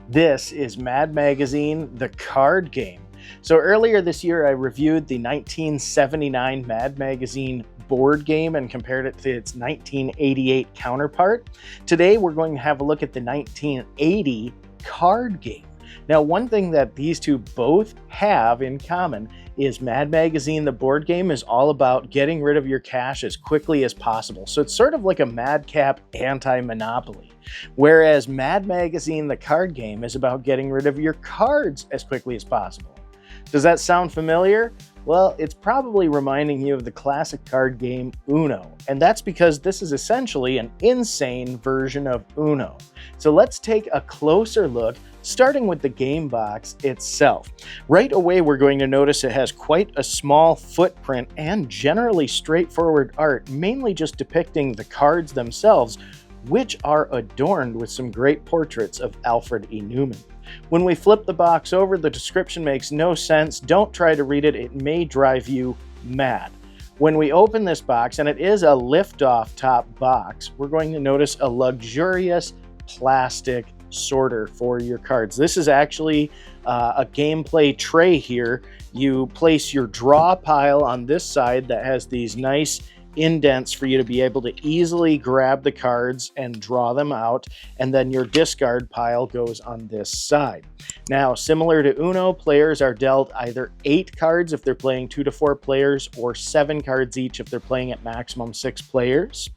This is Mad Magazine, the card game. So earlier this year, I reviewed the 1979 Mad Magazine board game and compared it to its 1988 counterpart. Today, we're going to have a look at the 1980 card game. Now, one thing that these two both have in common is Mad Magazine, the board game, is all about getting rid of your cash as quickly as possible. So it's sort of like a madcap anti-monopoly. Whereas Mad Magazine, the card game, is about getting rid of your cards as quickly as possible. Does that sound familiar? Well, it's probably reminding you of the classic card game Uno, and that's because this is essentially an insane version of Uno. So let's take a closer look, starting with the game box itself. Right away, we're going to notice it has quite a small footprint and generally straightforward art, mainly just depicting the cards themselves, which are adorned with some great portraits of Alfred E. Neuman. When we flip the box over, the description makes no sense. Don't try to read it. It may drive you mad. When we open this box, and it is a lift-off top box, we're going to notice a luxurious plastic sorter for your cards. This is actually a gameplay tray here. You place your draw pile on this side that has these nice indents for you to be able to easily grab the cards and draw them out, and then your discard pile goes on this side. Now, similar to Uno, players are dealt either 8 cards if they're playing 2 to 4 players, or 7 cards each if they're playing at maximum 6 players.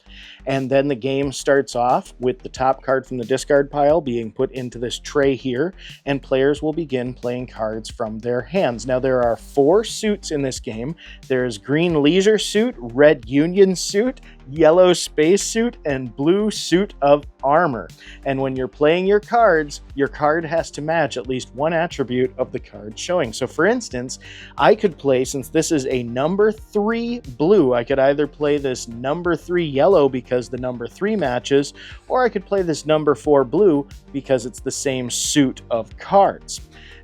And then the game starts off with the top card from the discard pile being put into this tray here, and players will begin playing cards from their hands. Now, there are 4 suits in this game. There's green leisure suit, red union suit, yellow space suit, and blue suit of armor. And when you're playing your cards, your card has to match at least one attribute of the card showing. So for instance, I could play, since this is a number 3 blue, I could either play this number 3 yellow because the number 3 matches, or I could play this number 4 blue because it's the same suit of cards.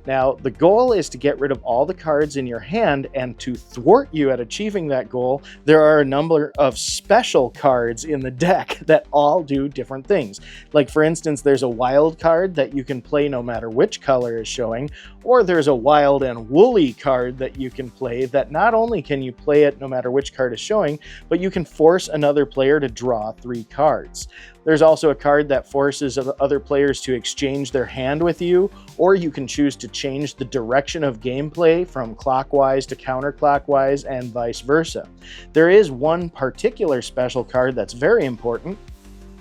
Now, the goal is to get rid of all the cards in your hand, and to thwart you at achieving that goal, there are a number of special cards in the deck that all do different things. Like, for instance, there's a wild card that you can play no matter which color is showing, or there's a wild and woolly card that you can play that not only can you play it no matter which card is showing, but you can force another player to draw 3 cards. There's also a card that forces other players to exchange their hand with you, or you can choose to change the direction of gameplay from clockwise to counterclockwise and vice versa. There is one particular special card that's very important,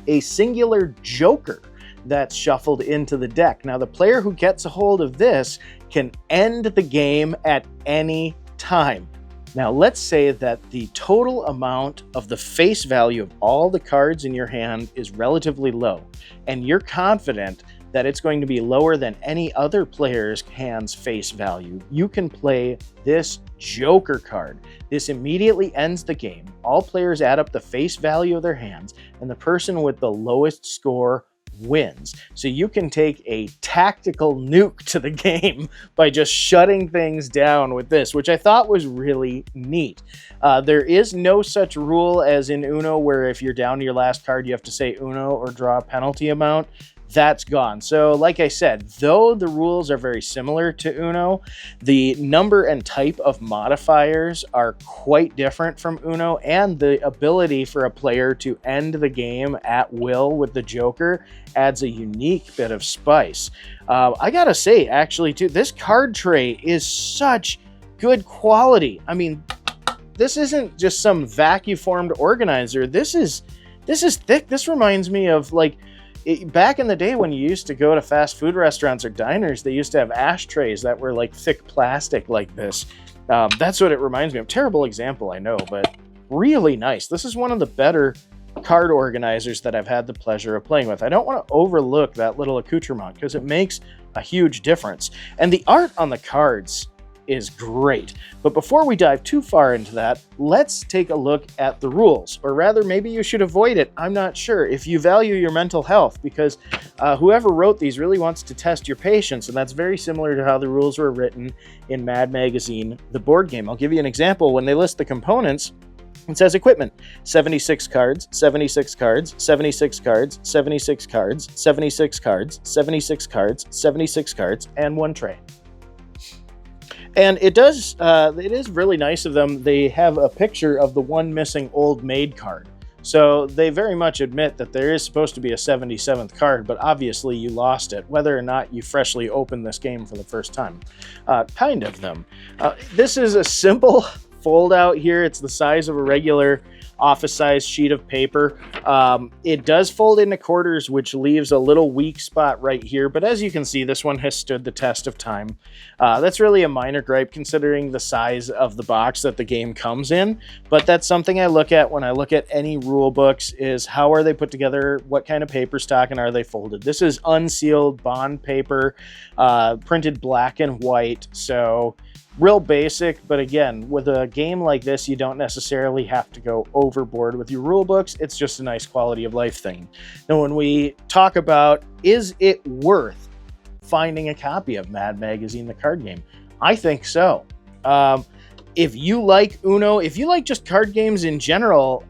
a singular joker that's shuffled into the deck. Now, the player who gets a hold of this can end the game at any time. Now, let's say that the total amount of the face value of all the cards in your hand is relatively low, and you're confident that it's going to be lower than any other player's hand's face value. You can play this Joker card. This immediately ends the game. All players add up the face value of their hands, and the person with the lowest score wins. So you can take a tactical nuke to the game by just shutting things down with this, which I thought was really neat. There is no such rule as in Uno, where if you're down to your last card, you have to say Uno or draw a penalty amount. That's gone. So like I said, though the rules are very similar to Uno, the number and type of modifiers are quite different from Uno, and the ability for a player to end the game at will with the Joker adds a unique bit of spice. I gotta say, actually, too, this card tray is such good quality. I mean, this isn't just some vacuum-formed organizer. This is thick. This reminds me of, like, back in the day when you used to go to fast food restaurants or diners, they used to have ashtrays that were like thick plastic like this. That's what it reminds me of. Terrible example, I know, but really nice. This is one of the better card organizers that I've had the pleasure of playing with. I don't want to overlook that little accoutrement because it makes a huge difference. And the art on the cards is great. But before we dive too far into that, let's take a look at the rules. Or rather, maybe you should avoid it. I'm not sure. If you value your mental health, because whoever wrote these really wants to test your patience, and that's very similar to how the rules were written in Mad Magazine, the board game. I'll give you an example. When they list the components, It says equipment, 76 cards, 76 cards, 76 cards, 76 cards, 76 cards, 76 cards, 76 cards, and 1 tray. And it is really nice of them. They have a picture of the one missing Old Maid card. So they very much admit that there is supposed to be a 77th card, but obviously you lost it, whether or not you freshly opened this game for the first time. Kind of them. This is a simple fold out here. It's the size of a regular office-sized sheet of paper. It does fold into quarters, which leaves a little weak spot right here, but as you can see, this one has stood the test of time. That's really a minor gripe considering the size of the box that the game comes in, but that's something I look at when I look at any rule books, is how are they put together, what kind of paper stock, and are they folded. This is unsealed bond paper, printed black and white, so real basic, but again, with a game like this, you don't necessarily have to go overboard with your rule books. It's just a nice quality of life thing. Now, when we talk about, is it worth finding a copy of Mad Magazine, the card game? I think so. If you like Uno, if you like just card games in general,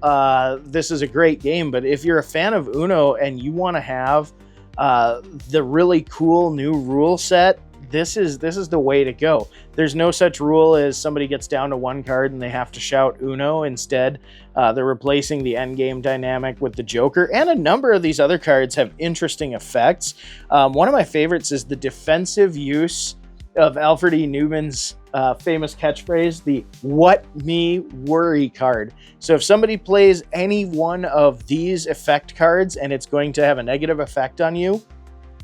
this is a great game. But if you're a fan of Uno and you want to have the really cool new rule set, this is the way to go. There's no such rule as somebody gets down to 1 card and they have to shout Uno. Instead, they're replacing the endgame dynamic with the Joker, and a number of these other cards have interesting effects. One of my favorites is the defensive use of Alfred E. Neuman's famous catchphrase, the "What Me Worry" card. So if somebody plays any one of these effect cards and it's going to have a negative effect on you,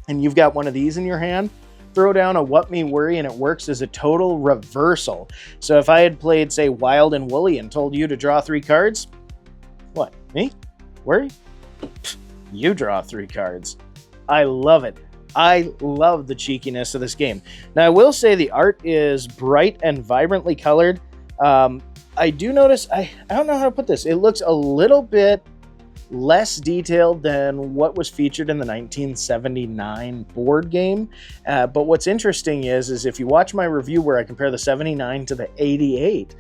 and you've got one of these in your hand, throw down a "What Me Worry" and it works as a total reversal. So if I had played, say, Wild and Woolly and told you to draw 3 cards, what, me? Worry? You draw 3 cards. I love it. I love the cheekiness of this game. Now, I will say the art is bright and vibrantly colored. I do notice, I don't know how to put this, it looks a little bit less detailed than what was featured in the 1979 board game. But what's interesting is if you watch my review where I compare the 79 to the 88,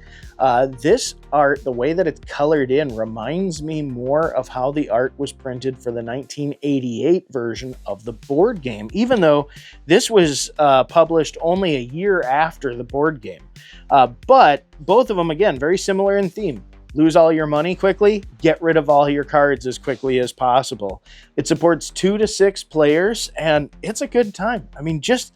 this art, the way that it's colored in, reminds me more of how the art was printed for the 1988 version of the board game, even though this was published only a year after the board game. But both of them, again, very similar in theme. Lose all your money quickly, get rid of all your cards as quickly as possible. It supports 2 to 6 players, and it's a good time. I mean, just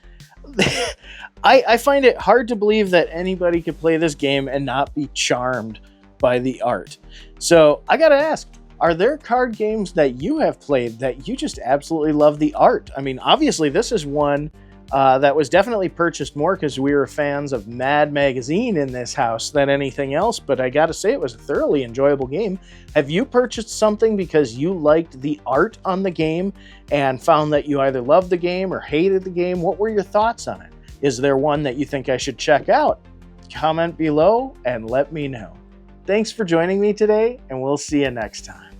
I find it hard to believe that anybody could play this game and not be charmed by the art. So I gotta ask, are there card games that you have played that you just absolutely love the art? I mean, obviously this is one that was definitely purchased more because we were fans of Mad Magazine in this house than anything else, but I gotta say it was a thoroughly enjoyable game. Have you purchased something because you liked the art on the game and found that you either loved the game or hated the game? What were your thoughts on it? Is there one that you think I should check out? Comment below and let me know. Thanks for joining me today, and we'll see you next time.